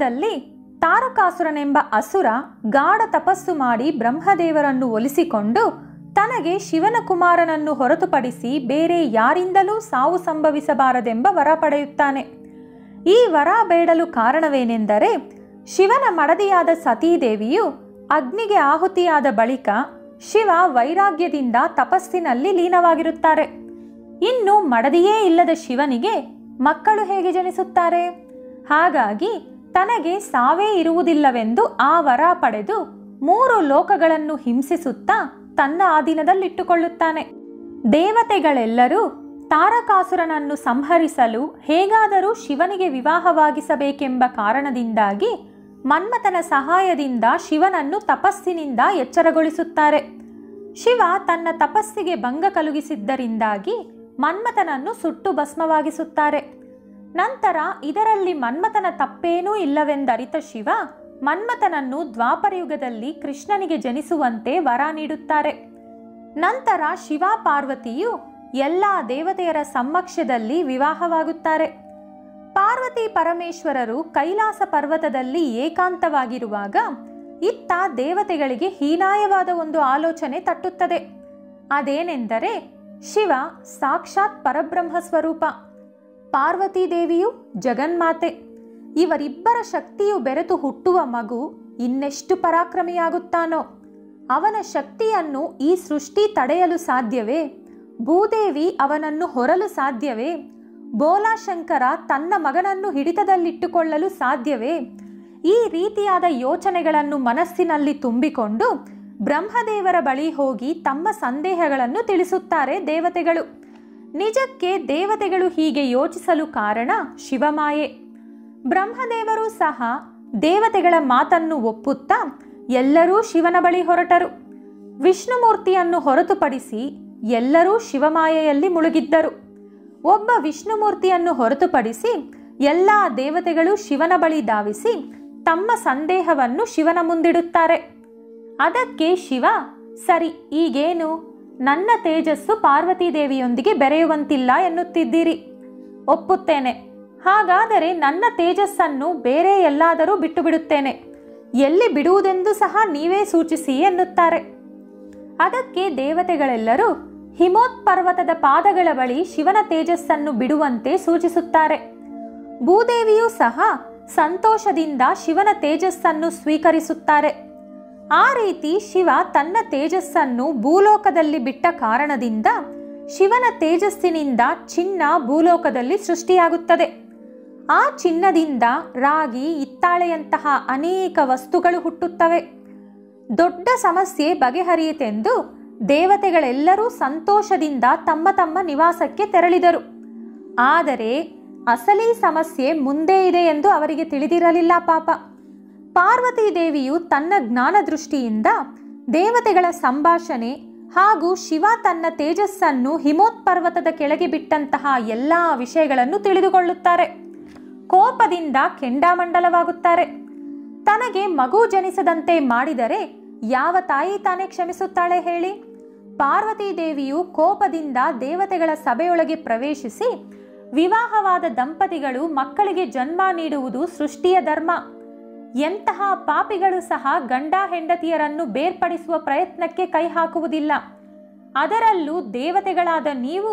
ಕಲ್ಪದಲ್ಲಿ ತಾರಕಾಸುರನೆಂಬ ಅಸುರ ಗಾಢ ತಪಸ್ಸು ಮಾಡಿ ಬ್ರಹ್ಮದೇವರನ್ನು ಒಲಿಸಿಕೊಂಡು ತನಗೆ ಶಿವನ ಕುಮಾರನನ್ನು ಹೊರತುಪಡಿಸಿ ಬೇರೆ ಯಾರಿಂದಲೂ ಸಾವು ಸಂಭವಿಸಬಾರದೆಂಬ ವರ ಪಡೆಯುತ್ತಾನೆ. ಈ ವರ ಬೇಡಲು ಕಾರಣವೇನೆಂದರೆ, ಶಿವನ ಮಡದಿಯಾದ ಸತೀದೇವಿಯು ಅಗ್ನಿಗೆ ಆಹುತಿಯಾದ ಬಳಿಕ ಶಿವ ವೈರಾಗ್ಯದಿಂದ ತಪಸ್ಸಿನಲ್ಲಿ ಲೀನವಾಗಿರುತ್ತಾರೆ. ಇನ್ನು ಮಡದಿಯೇ ಇಲ್ಲದ ಶಿವನಿಗೆ ಮಕ್ಕಳು ಹೇಗೆ ಜನಿಸುತ್ತಾರೆ? ಹಾಗಾಗಿ ತನಗೆ ಸಾವೇ ಇರುವುದಿಲ್ಲವೆಂದು ಆ ವರ ಪಡೆದು 3 ಲೋಕಗಳನ್ನು ಹಿಂಸಿಸುತ್ತಾ ತನ್ನ ಆಧೀನದಲ್ಲಿಟ್ಟುಕೊಳ್ಳುತ್ತಾನೆ. ದೇವತೆಗಳೆಲ್ಲರೂ ತಾರಕಾಸುರನನ್ನು ಸಂಹರಿಸಲು ಹೇಗಾದರೂ ಶಿವನಿಗೆ ವಿವಾಹವಾಗಿಸಬೇಕೆಂಬ ಕಾರಣದಿಂದಾಗಿ ಮನ್ಮಥನ ಸಹಾಯದಿಂದ ಶಿವನನ್ನು ತಪಸ್ಸಿನಿಂದ ಎಚ್ಚರಗೊಳಿಸುತ್ತಾರೆ. ಶಿವ ತನ್ನ ತಪಸ್ಸಿಗೆ ಭಂಗ ಕಲುಗಿಸಿದ್ದರಿಂದಾಗಿ ಮನ್ಮಥನನ್ನು ಸುಟ್ಟು ಭಸ್ಮವಾಗಿಸುತ್ತಾರೆ. ನಂತರ ಇದರಲ್ಲಿ ಮನ್ಮಥನ ತಪ್ಪೇನೂ ಇಲ್ಲವೆಂದರಿತ ಶಿವ ಮನ್ಮಥನನ್ನು ದ್ವಾಪರಯುಗದಲ್ಲಿ ಕೃಷ್ಣನಿಗೆ ಜನಿಸುವಂತೆ ವರ ನೀಡುತ್ತಾರೆ. ನಂತರ ಶಿವ ಪಾರ್ವತಿಯು ಎಲ್ಲ ದೇವತೆಯರ ಸಮ್ಮಕ್ಷದಲ್ಲಿ ವಿವಾಹವಾಗುತ್ತಾರೆ. ಪಾರ್ವತಿ ಪರಮೇಶ್ವರರು ಕೈಲಾಸ ಪರ್ವತದಲ್ಲಿ ಏಕಾಂತವಾಗಿರುವಾಗ ಇತ್ತ ದೇವತೆಗಳಿಗೆ ಹೀನಾಯವಾದ ಒಂದು ಆಲೋಚನೆ ತಟ್ಟುತ್ತದೆ. ಅದೇನೆಂದರೆ, ಶಿವ ಸಾಕ್ಷಾತ್ ಪರಬ್ರಹ್ಮ ಸ್ವರೂಪ, ಪಾರ್ವತೀ ದೇವಿಯು ಜಗನ್ಮಾತೆ. ಇವರಿಬ್ಬರ ಶಕ್ತಿಯು ಬೆರೆತು ಹುಟ್ಟುವ ಮಗು ಇನ್ನೆಷ್ಟು ಪರಾಕ್ರಮಿಯಾಗುತ್ತಾನೋ. ಅವನ ಶಕ್ತಿಯನ್ನು ಈ ಸೃಷ್ಟಿ ತಡೆಯಲು ಸಾಧ್ಯವೇ? ಭೂದೇವಿ ಅವನನ್ನು ಹೊರಲು ಸಾಧ್ಯವೇ? ಬೋಲಾಶಂಕರ ತನ್ನ ಮಗನನ್ನು ಹಿಡಿತದಲ್ಲಿಟ್ಟುಕೊಳ್ಳಲು ಸಾಧ್ಯವೇ? ಈ ರೀತಿಯಾದ ಯೋಚನೆಗಳನ್ನು ಮನಸ್ಸಿನಲ್ಲಿ ತುಂಬಿಕೊಂಡು ಬ್ರಹ್ಮದೇವರ ಬಳಿ ಹೋಗಿ ತಮ್ಮ ಸಂದೇಹಗಳನ್ನು ತಿಳಿಸುತ್ತಾರೆ ದೇವತೆಗಳು. ನಿಜಕ್ಕೆ ದೇವತೆಗಳು ಹೀಗೆ ಯೋಚಿಸಲು ಕಾರಣ ಶಿವಮಾಯೆ. ಬ್ರಹ್ಮದೇವರು ಸಹ ದೇವತೆಗಳ ಮಾತನ್ನು ಒಪ್ಪುತ್ತಾ ಎಲ್ಲರೂ ಶಿವನ ಬಳಿ ಹೊರಟರು. ವಿಷ್ಣುಮೂರ್ತಿಯನ್ನು ಹೊರತುಪಡಿಸಿ ಎಲ್ಲರೂ ಶಿವಮಾಯೆಯಲ್ಲಿ ಮುಳುಗಿದ್ದರು. ಒಬ್ಬ ವಿಷ್ಣುಮೂರ್ತಿಯನ್ನು ಹೊರತುಪಡಿಸಿ ಎಲ್ಲ ದೇವತೆಗಳು ಶಿವನ ಬಳಿ ಧಾವಿಸಿ ತಮ್ಮ ಸಂದೇಹವನ್ನು ಶಿವನ ಮುಂದಿಡುತ್ತಾರೆ. ಅದಕ್ಕೆ ಶಿವ, ಸರಿ, ಈಗೇನು? ನನ್ನ ತೇಜಸ್ಸು ಪಾರ್ವತೀ ದೇವಿಯೊಂದಿಗೆ ಬೆರೆಯುವಂತಿಲ್ಲ ಎನ್ನುತ್ತಿದ್ದೀರಿ. ಒಪ್ಪುತ್ತೇನೆ. ಹಾಗಾದರೆ ನನ್ನ ತೇಜಸ್ಸನ್ನು ಬೇರೆ ಎಲ್ಲಾದರೂ ಬಿಟ್ಟು ಬಿಡುತ್ತೇನೆ. ಎಲ್ಲಿ ಬಿಡುವುದೆಂದು ಸಹ ನೀವೇ ಸೂಚಿಸಿ ಎನ್ನುತ್ತಾರೆ. ಅದಕ್ಕೆ ದೇವತೆಗಳೆಲ್ಲರೂ ಹಿಮೋತ್ಪರ್ವತದ ಪಾದಗಳ ಬಳಿ ಶಿವನ ತೇಜಸ್ಸನ್ನು ಬಿಡುವಂತೆ ಸೂಚಿಸುತ್ತಾರೆ. ಭೂದೇವಿಯೂ ಸಹ ಸಂತೋಷದಿಂದ ಶಿವನ ತೇಜಸ್ಸನ್ನು ಸ್ವೀಕರಿಸುತ್ತಾರೆ. ಆ ರೀತಿ ಶಿವ ತನ್ನ ತೇಜಸ್ಸನ್ನು ಭೂಲೋಕದಲ್ಲಿ ಬಿಟ್ಟ ಕಾರಣದಿಂದ ಶಿವನ ತೇಜಸ್ಸಿನಿಂದ ಚಿನ್ನ ಭೂಲೋಕದಲ್ಲಿ ಸೃಷ್ಟಿಯಾಗುತ್ತದೆ. ಆ ಚಿನ್ನದಿಂದ ರಾಗಿ, ಹಿತ್ತಾಳೆಯಂತಹ ಅನೇಕ ವಸ್ತುಗಳು ಹುಟ್ಟುತ್ತವೆ. ದೊಡ್ಡ ಸಮಸ್ಯೆ ಬಗೆಹರಿಯಿತೆಂದು ದೇವತೆಗಳೆಲ್ಲರೂ ಸಂತೋಷದಿಂದ ತಮ್ಮ ತಮ್ಮ ನಿವಾಸಕ್ಕೆ ತೆರಳಿದರು. ಆದರೆ ಅಸಲಿ ಸಮಸ್ಯೆ ಮುಂದೆ ಇದೆ ಎಂದು ಅವರಿಗೆ ತಿಳಿದಿರಲಿಲ್ಲ ಪಾಪ. ಪಾರ್ವತೀ ದೇವಿಯು ತನ್ನ ಜ್ಞಾನ ದೃಷ್ಟಿಯಿಂದ ದೇವತೆಗಳ ಸಂಭಾಷಣೆ ಹಾಗೂ ಶಿವ ತನ್ನ ತೇಜಸ್ಸನ್ನು ಹಿಮೋತ್ಪರ್ವತದ ಕೆಳಗೆ ಬಿಟ್ಟಂತಹ ಎಲ್ಲ ವಿಷಯಗಳನ್ನು ತಿಳಿದುಕೊಳ್ಳುತ್ತಾರೆ. ಕೋಪದಿಂದ ಕೆಂಡಾಮಂಡಲವಾಗುತ್ತಾರೆ. ತನಗೆ ಮಗು ಜನಿಸದಂತೆ ಮಾಡಿದರೆ ಯಾವ ತಾಯಿ ತಾನೇ ಕ್ಷಮಿಸುತ್ತಾಳೆ ಹೇಳಿ? ಪಾರ್ವತೀ ದೇವಿಯು ಕೋಪದಿಂದ ದೇವತೆಗಳ ಸಭೆಯೊಳಗೆ ಪ್ರವೇಶಿಸಿ, ವಿವಾಹವಾದ ದಂಪತಿಗಳು ಮಕ್ಕಳಿಗೆ ಜನ್ಮ ನೀಡುವುದು ಸೃಷ್ಟಿಯ ಧರ್ಮ. ಎಂತಹ ಪಾಪಿಗಳು ಸಹ ಗಂಡ ಹೆಂಡತಿಯರನ್ನು ಬೇರ್ಪಡಿಸುವ ಪ್ರಯತ್ನಕ್ಕೆ ಕೈ ಹಾಕುವುದಿಲ್ಲ. ಅದರಲ್ಲೂ ದೇವತೆಗಳಾದ ನೀವು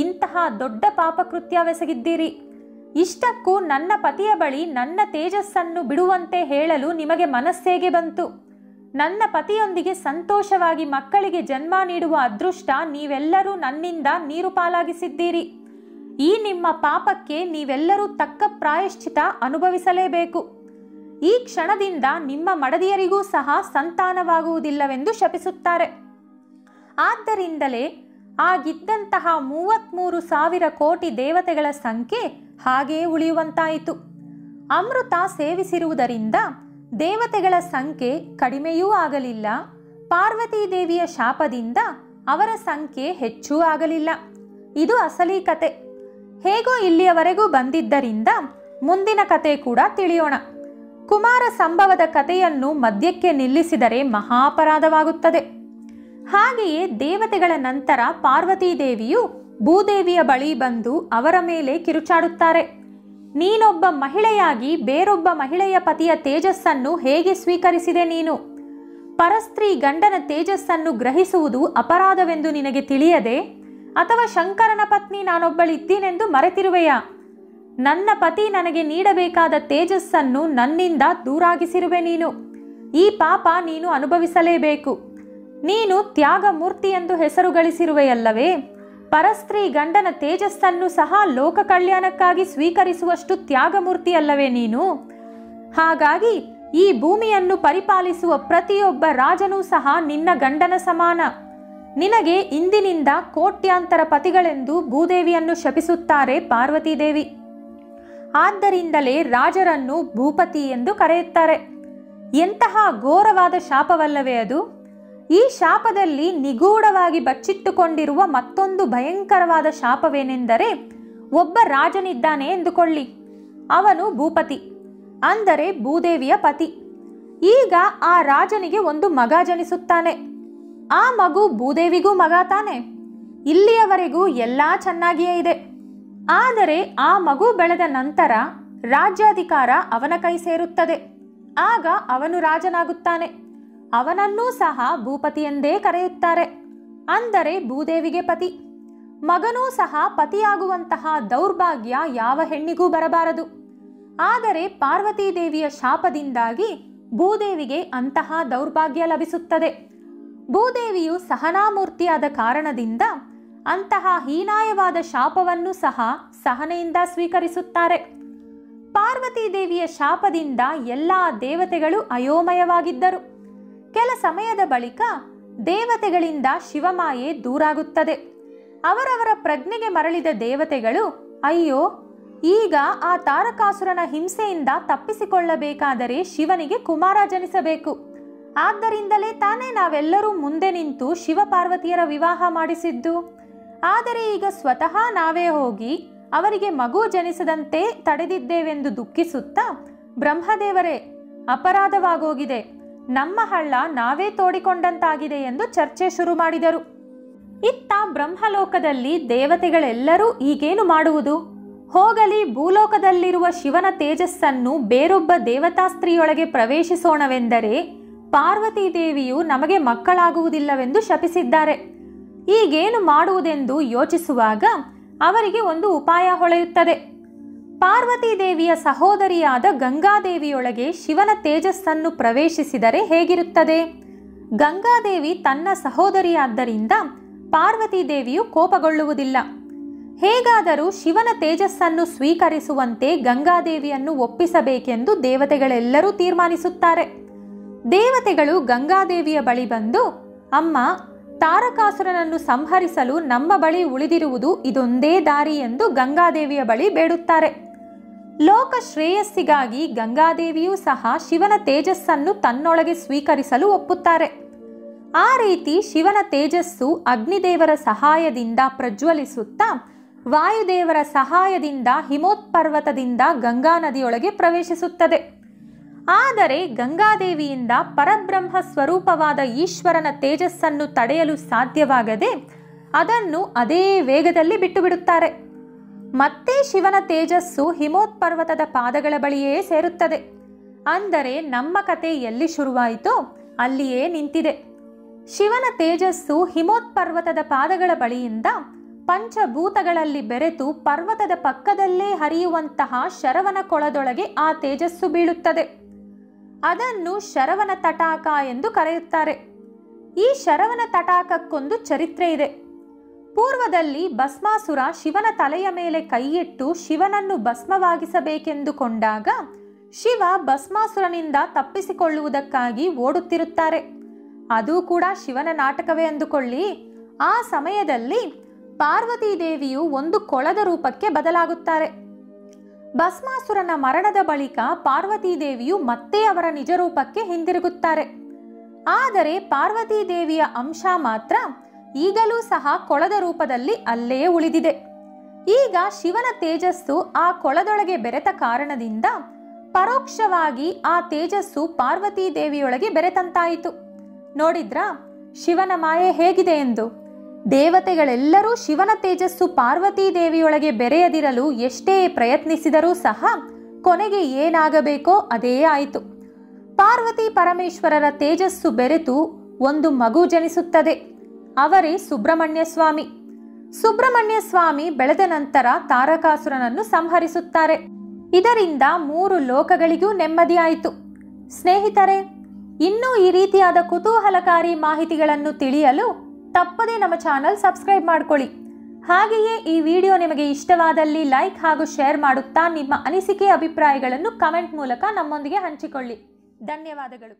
ಇಂತಹ ದೊಡ್ಡ ಪಾಪಕೃತ್ಯವೆಸಗಿದ್ದೀರಿ. ಇಷ್ಟಕ್ಕೂ ನನ್ನ ಪತಿಯ ಬಳಿ ನನ್ನ ತೇಜಸ್ಸನ್ನು ಬಿಡುವಂತೆ ಹೇಳಲು ನಿಮಗೆ ಮನಸ್ಸೇಗೆ ಬಂತು? ನನ್ನ ಪತಿಯೊಂದಿಗೆ ಸಂತೋಷವಾಗಿ ಮಕ್ಕಳಿಗೆ ಜನ್ಮ ನೀಡುವ ಅದೃಷ್ಟ ನೀವೆಲ್ಲರೂ ನನ್ನಿಂದ ನೀರು ಪಾಲಾಗಿಸಿದ್ದೀರಿ. ಈ ನಿಮ್ಮ ಪಾಪಕ್ಕೆ ನೀವೆಲ್ಲರೂ ತಕ್ಕ ಪ್ರಾಯಶ್ಚಿತ ಅನುಭವಿಸಲೇಬೇಕು. ಈ ಕ್ಷಣದಿಂದ ನಿಮ್ಮ ಮಡದಿಯರಿಗೂ ಸಹ ಸಂತಾನವಾಗುವುದಿಲ್ಲವೆಂದು ಶಪಿಸುತ್ತಾರೆ. ಆದ್ದರಿಂದಲೇ ಆಗಿದ್ದಂತಹ 33,000 ಕೋಟಿ ದೇವತೆಗಳ ಸಂಖ್ಯೆ ಹಾಗೇ ಉಳಿಯುವಂತಾಯಿತು. ಅಮೃತ ಸೇವಿಸಿರುವುದರಿಂದ ದೇವತೆಗಳ ಸಂಖ್ಯೆ ಕಡಿಮೆಯೂ ಆಗಲಿಲ್ಲ. ಪಾರ್ವತೀ ದೇವಿಯ ಶಾಪದಿಂದ ಅವರ ಸಂಖ್ಯೆ ಹೆಚ್ಚೂ ಆಗಲಿಲ್ಲ. ಇದು ಅಸಲಿ ಕತೆ. ಹೇಗೋ ಇಲ್ಲಿಯವರೆಗೂ ಬಂದಿದ್ದರಿಂದ ಮುಂದಿನ ಕತೆ ಕೂಡ ತಿಳಿಯೋಣ. ಕುಮಾರ ಸಂಭವದ ಕಥೆಯನ್ನು ಮಧ್ಯಕ್ಕೆ ನಿಲ್ಲಿಸಿದರೆ ಮಹಾಪರಾಧವಾಗುತ್ತದೆ. ಹಾಗೆಯೇ ದೇವತೆಗಳ ನಂತರ ಪಾರ್ವತೀ ದೇವಿಯು ಭೂದೇವಿಯ ಬಳಿ ಬಂದು ಅವರ ಮೇಲೆ ಕಿರುಚಾಡುತ್ತಾರೆ. ನೀನೊಬ್ಬ ಮಹಿಳೆಯಾಗಿ ಬೇರೊಬ್ಬ ಮಹಿಳೆಯ ಪತಿಯ ತೇಜಸ್ಸನ್ನು ಹೇಗೆ ಸ್ವೀಕರಿಸಿದೆ ನೀನು? ಪರಸ್ತ್ರೀ ಗಂಡನ ತೇಜಸ್ಸನ್ನು ಗ್ರಹಿಸುವುದು ಅಪರಾಧವೆಂದು ನಿನಗೆ ತಿಳಿಯದೆ, ಅಥವಾ ಶಂಕರನ ಪತ್ನಿ ನಾನೊಬ್ಬಳಿದ್ದೀನೆಂದು ಮರೆತಿರುವೆಯಾ? ನನ್ನ ಪತಿ ನನಗೆ ನೀಡಬೇಕಾದ ತೇಜಸ್ಸನ್ನು ನನ್ನಿಂದ ದೂರಾಗಿಸಿರುವೆ ನೀನು. ಈ ಪಾಪ ನೀನು ಅನುಭವಿಸಲೇಬೇಕು. ನೀನು ತ್ಯಾಗಮೂರ್ತಿ ಎಂದು ಹೆಸರು ಗಳಿಸಿರುವೆಯಲ್ಲವೇ? ಪರಸ್ತ್ರೀ ಗಂಡನ ತೇಜಸ್ಸನ್ನು ಸಹ ಲೋಕ ಕಲ್ಯಾಣಕ್ಕಾಗಿ ಸ್ವೀಕರಿಸುವಷ್ಟು ತ್ಯಾಗಮೂರ್ತಿಯಲ್ಲವೇ ನೀನು? ಹಾಗಾಗಿ ಈ ಭೂಮಿಯನ್ನು ಪರಿಪಾಲಿಸುವ ಪ್ರತಿಯೊಬ್ಬ ರಾಜನೂ ಸಹ ನಿನ್ನ ಗಂಡನ ಸಮಾನ. ನಿನಗೆ ಇಂದಿನಿಂದ ಕೋಟ್ಯಾಂತರ ಪತಿಗಳೆಂದು ಭೂದೇವಿಯನ್ನು ಶಪಿಸುತ್ತಾರೆ ಪಾರ್ವತೀದೇವಿ. ಆದ್ದರಿಂದಲೇ ರಾಜರನ್ನು ಭೂಪತಿ ಎಂದು ಕರೆಯುತ್ತಾರೆ. ಎಂತಹ ಘೋರವಾದ ಶಾಪವಲ್ಲವೇ ಅದು? ಈ ಶಾಪದಲ್ಲಿ ನಿಗೂಢವಾಗಿ ಬಚ್ಚಿಟ್ಟುಕೊಂಡಿರುವ ಮತ್ತೊಂದು ಭಯಂಕರವಾದ ಶಾಪವೇನೆಂದರೆ, ಒಬ್ಬ ರಾಜನಿದ್ದಾನೆ ಎಂದುಕೊಳ್ಳಿ. ಅವನು ಭೂಪತಿ, ಅಂದರೆ ಭೂದೇವಿಯ ಪತಿ. ಈಗ ಆ ರಾಜನಿಗೆ ಒಂದು ಮಗ ಜನಿಸುತ್ತಾನೆ. ಆ ಮಗು ಭೂದೇವಿಗೂ ಮಗ ತಾನೆ. ಇಲ್ಲಿಯವರೆಗೂ ಎಲ್ಲ ಚೆನ್ನಾಗಿಯೇ ಇದೆ. ಆದರೆ ಆ ಮಗು ಬೆಳೆದ ನಂತರ ರಾಜ್ಯಾಧಿಕಾರ ಅವನ ಕೈ ಸೇರುತ್ತದೆ. ಆಗ ಅವನು ರಾಜನಾಗುತ್ತಾನೆ. ಅವನನ್ನೂ ಸಹ ಭೂಪತಿ ಎಂದೇ ಕರೆಯುತ್ತಾರೆ, ಅಂದರೆ ಭೂದೇವಿಗೆ ಪತಿ. ಮಗನೂ ಸಹ ಪತಿಯಾಗುವಂತಹ ದೌರ್ಭಾಗ್ಯ ಯಾವ ಹೆಣ್ಣಿಗೂ ಬರಬಾರದು. ಆದರೆ ಪಾರ್ವತೀದೇವಿಯ ಶಾಪದಿಂದಾಗಿ ಭೂದೇವಿಗೆ ಅಂತಹ ದೌರ್ಭಾಗ್ಯ ಲಭಿಸುತ್ತದೆ. ಭೂದೇವಿಯು ಸಹನಾಮೂರ್ತಿಯಾದ ಕಾರಣದಿಂದ ಅಂತಹ ಹೀನಾಯವಾದ ಶಾಪವನ್ನು ಸಹ ಸಹನೆಯಿಂದ ಸ್ವೀಕರಿಸುತ್ತಾರೆ. ಪಾರ್ವತೀದೇವಿಯ ಶಾಪದಿಂದ ಎಲ್ಲ ದೇವತೆಗಳು ಅಯೋಮಯವಾಗಿದ್ದರು. ಕೆಲ ಸಮಯದ ಬಳಿಕ ದೇವತೆಗಳಿಂದ ಶಿವಮಾಯೆ ದೂರಾಗುತ್ತದೆ. ಅವರವರ ಪ್ರಜ್ಞೆಗೆ ಮರಳಿದ ದೇವತೆಗಳು, ಅಯ್ಯೋ, ಈಗ ಆ ತಾರಕಾಸುರನ ಹಿಂಸೆಯಿಂದ ತಪ್ಪಿಸಿಕೊಳ್ಳಬೇಕಾದರೆ ಶಿವನಿಗೆ ಕುಮಾರ ಜನಿಸಬೇಕು. ಆದ್ದರಿಂದಲೇ ತಾನೇ ನಾವೆಲ್ಲರೂ ಮುಂದೆ ನಿಂತು ಶಿವಪಾರ್ವತಿಯರ ವಿವಾಹ ಮಾಡಿಸಿದ್ದು. ಆದರೆ ಈಗ ಸ್ವತಃ ನಾವೇ ಹೋಗಿ ಅವರಿಗೆ ಮಗು ಜನಿಸದಂತೆ ತಡೆದಿದ್ದೇವೆಂದು ದುಃಖಿಸುತ್ತಾ, ಬ್ರಹ್ಮದೇವರೇ, ಅಪರಾಧವಾಗೋಗಿದೆ, ನಮ್ಮ ಹಳ್ಳ ನಾವೇ ತೋಡಿಕೊಂಡಂತಾಗಿದೆ ಎಂದು ಚರ್ಚೆ ಶುರು ಮಾಡಿದರು. ಇತ್ತ ಬ್ರಹ್ಮಲೋಕದಲ್ಲಿ ದೇವತೆಗಳೆಲ್ಲರೂ ಈಗೇನು ಮಾಡುವುದು? ಹೋಗಲಿ, ಭೂಲೋಕದಲ್ಲಿರುವ ಶಿವನ ತೇಜಸ್ಸನ್ನು ಬೇರೊಬ್ಬ ದೇವತಾ ಸ್ತ್ರೀಯೊಳಗೆ ಪ್ರವೇಶಿಸೋಣವೆಂದರೆ ಪಾರ್ವತೀದೇವಿಯು ನಮಗೆ ಮಕ್ಕಳಾಗುವುದಿಲ್ಲವೆಂದು ಶಪಿಸಿದ್ದಾರೆ. ಈಗೇನು ಮಾಡುವುದೆಂದು ಯೋಚಿಸುವಾಗ ಅವರಿಗೆ ಒಂದು ಉಪಾಯ ಹೊಳೆಯುತ್ತದೆ. ಪಾರ್ವತೀದೇವಿಯ ಸಹೋದರಿಯಾದ ಗಂಗಾದೇವಿಯೊಳಗೆ ಶಿವನ ತೇಜಸ್ಸನ್ನು ಪ್ರವೇಶಿಸಿದರೆ ಹೇಗಿರುತ್ತದೆ? ಗಂಗಾದೇವಿ ತನ್ನ ಸಹೋದರಿಯಾದ್ದರಿಂದ ಪಾರ್ವತೀದೇವಿಯು ಕೋಪಗೊಳ್ಳುವುದಿಲ್ಲ. ಹೇಗಾದರೂ ಶಿವನ ತೇಜಸ್ಸನ್ನು ಸ್ವೀಕರಿಸುವಂತೆ ಗಂಗಾದೇವಿಯನ್ನು ಒಪ್ಪಿಸಬೇಕೆಂದು ದೇವತೆಗಳೆಲ್ಲರೂ ತೀರ್ಮಾನಿಸುತ್ತಾರೆ. ದೇವತೆಗಳು ಗಂಗಾದೇವಿಯ ಬಳಿ ಬಂದು, ಅಮ್ಮ, ತಾರಕಾಸುರನನ್ನು ಸಂಹರಿಸಲು ನಮ್ಮ ಬಳಿ ಉಳಿದಿರುವುದು ಇದೊಂದೇ ದಾರಿ ಎಂದು ಗಂಗಾದೇವಿಯ ಬಳಿ ಬೇಡುತ್ತಾರೆ. ಲೋಕ ಶ್ರೇಯಸ್ಸಿಗಾಗಿ ಗಂಗಾದೇವಿಯೂ ಸಹ ಶಿವನ ತೇಜಸ್ಸನ್ನು ತನ್ನೊಳಗೆ ಸ್ವೀಕರಿಸಲು ಒಪ್ಪುತ್ತಾರೆ. ಆ ರೀತಿ ಶಿವನ ತೇಜಸ್ಸು ಅಗ್ನಿದೇವರ ಸಹಾಯದಿಂದ ಪ್ರಜ್ವಲಿಸುತ್ತಾ ವಾಯುದೇವರ ಸಹಾಯದಿಂದ ಹಿಮೋತ್ಪರ್ವತದಿಂದ ಗಂಗಾ ನದಿಯೊಳಗೆ ಪ್ರವೇಶಿಸುತ್ತದೆ. ಆದರೆ ಗಂಗಾದೇವಿಯಿಂದ ಪರಬ್ರಹ್ಮ ಸ್ವರೂಪವಾದ ಈಶ್ವರನ ತೇಜಸ್ಸನ್ನು ತಡೆಯಲು ಸಾಧ್ಯವಾಗದೆ ಅದನ್ನು ಅದೇ ವೇಗದಲ್ಲಿ ಬಿಟ್ಟು ಬಿಡುತ್ತಾರೆ. ಮತ್ತೆ ಶಿವನ ತೇಜಸ್ಸು ಹಿಮೋತ್ಪರ್ವತದ ಪಾದಗಳ ಬಳಿಯೇ ಸೇರುತ್ತದೆ. ಅಂದರೆ ನಮ್ಮ ಕತೆ ಎಲ್ಲಿ ಶುರುವಾಯಿತೋ ಅಲ್ಲಿಯೇ ನಿಂತಿದೆ. ಶಿವನ ತೇಜಸ್ಸು ಹಿಮೋತ್ಪರ್ವತದ ಪಾದಗಳ ಬಳಿಯಿಂದ ಪಂಚಭೂತಗಳಲ್ಲಿ ಬೆರೆತು ಪರ್ವತದ ಪಕ್ಕದಲ್ಲೇ ಹರಿಯುವಂತಹ ಶರವನ ಕೊಳದೊಳಗೆ ಆ ತೇಜಸ್ಸು ಬೀಳುತ್ತದೆ. ಅದನ್ನು ಶರವನ ತಟಾಕ ಎಂದು ಕರೆಯುತ್ತಾರೆ. ಈ ಶರವನ ತಟಾಕಕ್ಕೊಂದು ಚರಿತ್ರೆ ಇದೆ. ಪೂರ್ವದಲ್ಲಿ ಭಸ್ಮಾಸುರ ಶಿವನ ತಲೆಯ ಮೇಲೆ ಕೈಯಿಟ್ಟು ಶಿವನನ್ನು ಭಸ್ಮವಾಗಿಸಬೇಕೆಂದುಕೊಂಡಾಗ ಶಿವ ಭಸ್ಮಾಸುರನಿಂದ ತಪ್ಪಿಸಿಕೊಳ್ಳುವುದಕ್ಕಾಗಿ ಓಡುತ್ತಿರುತ್ತಾರೆ. ಅದು ಕೂಡ ಶಿವನ ನಾಟಕವೇ ಅಂದುಕೊಳ್ಳಿ. ಆ ಸಮಯದಲ್ಲಿ ಪಾರ್ವತೀದೇವಿಯು ಒಂದು ಕೊಳದ ರೂಪಕ್ಕೆ ಬದಲಾಗುತ್ತಾರೆ. ಭಸ್ಮಾಸುರನ ಮರಣದ ಬಳಿಕ ಪಾರ್ವತೀದೇವಿಯು ಮತ್ತೆ ಅವರ ನಿಜ ರೂಪಕ್ಕೆ ಹಿಂದಿರುಗುತ್ತಾರೆ. ಆದರೆ ಪಾರ್ವತೀದೇವಿಯ ಅಂಶ ಮಾತ್ರ ಈಗಲೂ ಸಹ ಕೊಳದ ರೂಪದಲ್ಲಿ ಅಲ್ಲೇ ಉಳಿದಿದೆ. ಈಗ ಶಿವನ ತೇಜಸ್ಸು ಆ ಕೊಳದೊಳಗೆ ಬೆರೆತ ಕಾರಣದಿಂದ ಪರೋಕ್ಷವಾಗಿ ಆ ತೇಜಸ್ಸು ಪಾರ್ವತೀದೇವಿಯೊಳಗೆ ಬೆರೆತಂತಾಯಿತು. ನೋಡಿದ್ರಾ ಶಿವನ ಮಾಯೆ ಹೇಗಿದೆ ಎಂದು? ದೇವತೆಗಳೆಲ್ಲರೂ ಶಿವನ ತೇಜಸ್ಸು ಪಾರ್ವತೀ ದೇವಿಯೊಳಗೆ ಬೆರೆಯದಿರಲು ಎಷ್ಟೇ ಪ್ರಯತ್ನಿಸಿದರೂ ಸಹ ಕೊನೆಗೆ ಏನಾಗಬೇಕೋ ಅದೇ ಆಯಿತು. ಪಾರ್ವತಿ ಪರಮೇಶ್ವರರ ತೇಜಸ್ಸು ಬೆರೆತು ಒಂದು ಮಗು ಜನಿಸುತ್ತದೆ. ಅವರೇ ಸುಬ್ರಹ್ಮಣ್ಯ ಸ್ವಾಮಿ. ಸುಬ್ರಹ್ಮಣ್ಯ ಸ್ವಾಮಿ ಬೆಳೆದ ನಂತರ ತಾರಕಾಸುರನನ್ನು ಸಂಹರಿಸುತ್ತಾರೆ. ಇದರಿಂದ 3 ಲೋಕಗಳಿಗೂ ನೆಮ್ಮದಿಯಾಯಿತು. ಸ್ನೇಹಿತರೆ, ಇನ್ನೂ ಈ ರೀತಿಯಾದ ಕುತೂಹಲಕಾರಿ ಮಾಹಿತಿಗಳನ್ನು ತಿಳಿಯಲು ತಪ್ಪದೇ ನಮ್ಮ ಚಾನಲ್ ಸಬ್ಸ್ಕ್ರೈಬ್ ಮಾಡ್ಕೊಳ್ಳಿ. ಹಾಗೆಯೇ ಈ ವಿಡಿಯೋ ನಿಮಗೆ ಇಷ್ಟವಾದಲ್ಲಿ ಲೈಕ್ ಹಾಗೂ ಶೇರ್ ಮಾಡುತ್ತಾ ನಿಮ್ಮ ಅನಿಸಿಕೆ ಅಭಿಪ್ರಾಯಗಳನ್ನು ಕಮೆಂಟ್ ಮೂಲಕ ನಮ್ಮೊಂದಿಗೆ ಹಂಚಿಕೊಳ್ಳಿ. ಧನ್ಯವಾದಗಳು.